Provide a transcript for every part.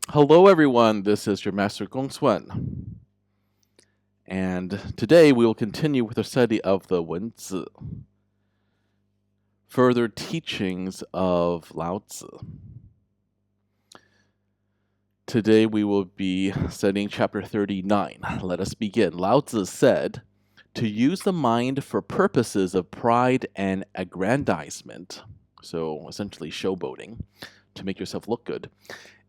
Hello, everyone. This is your Master GongSun. And today we will continue with our study of the WenZi, further teachings of LaoZi. Today we will be studying chapter 39. Let us begin. LaoZi said, to use the mind for purposes of pride and aggrandizement, so essentially showboating, to make yourself look good,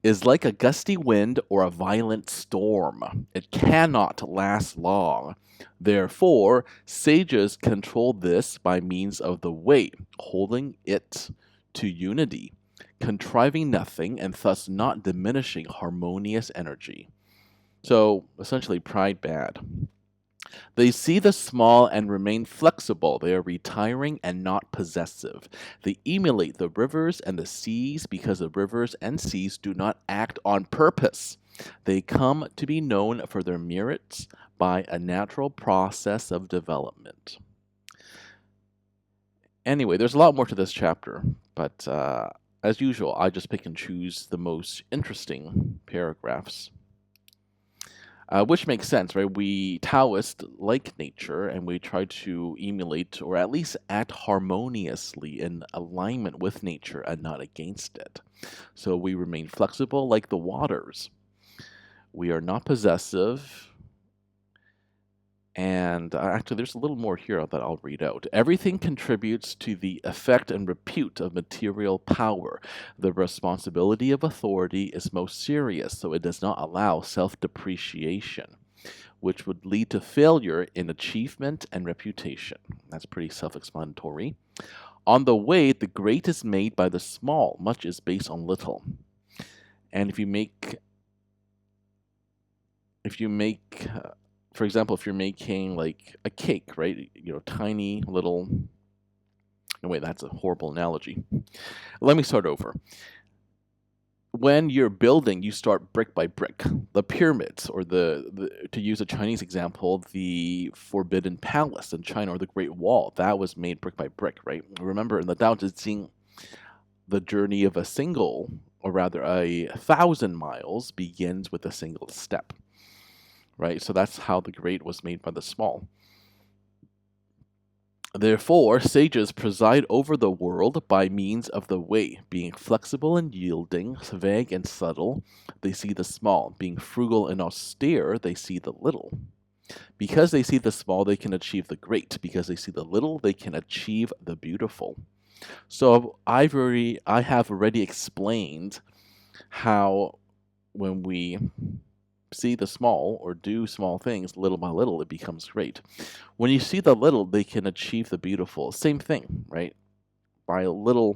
is like a gusty wind or a violent storm. It cannot last long. Therefore, sages control this by means of the way, holding it to unity, contriving nothing, and thus not diminishing harmonious energy. So, essentially, pride bad. They see the small and remain flexible. They are retiring and not possessive. They emulate the rivers and the seas because the rivers and seas do not act on purpose. They come to be known for their merits by a natural process of development. Anyway, there's a lot more to this chapter, but as usual, I just pick and choose the most interesting paragraphs. Which makes sense, right? We Taoists like nature and we try to emulate or at least act harmoniously in alignment with nature and not against it. So we remain flexible like the waters. We are not possessive. And actually, there's a little more here that I'll read out. Everything contributes to the effect and repute of material power. The responsibility of authority is most serious, so it does not allow self-depreciation, which would lead to failure in achievement and reputation. That's pretty self-explanatory. On the way, the great is made by the small. Much is based on little. And if you make for example, if you're making like a cake, right? Tiny little. No, wait, that's a horrible analogy. Let me start over. When you're building, you start brick by brick. The pyramids, or to use a Chinese example, the Forbidden Palace in China, or the Great Wall, that was made brick by brick, right? Remember, in the Tao Te Ching, the journey of a 1,000 miles begins with a single step. Right? So that's how the great was made by the small. Therefore, sages preside over the world by means of the way, being flexible and yielding, vague and subtle. They see the small. Being frugal and austere, they see the little. Because they see the small, they can achieve the great. Because they see the little, they can achieve the beautiful. So I have already explained how when we see the small or do small things little by little, it becomes great. When you see the little, they can achieve the beautiful. Same thing, right? By little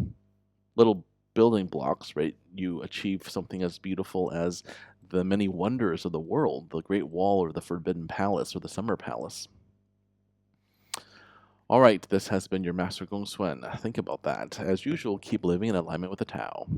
building blocks, right? You achieve something as beautiful as the many wonders of the world, the Great Wall or the Forbidden Palace or the Summer Palace. All right, this has been your Master GongSun. Think about that. As usual, keep living in alignment with the Tao.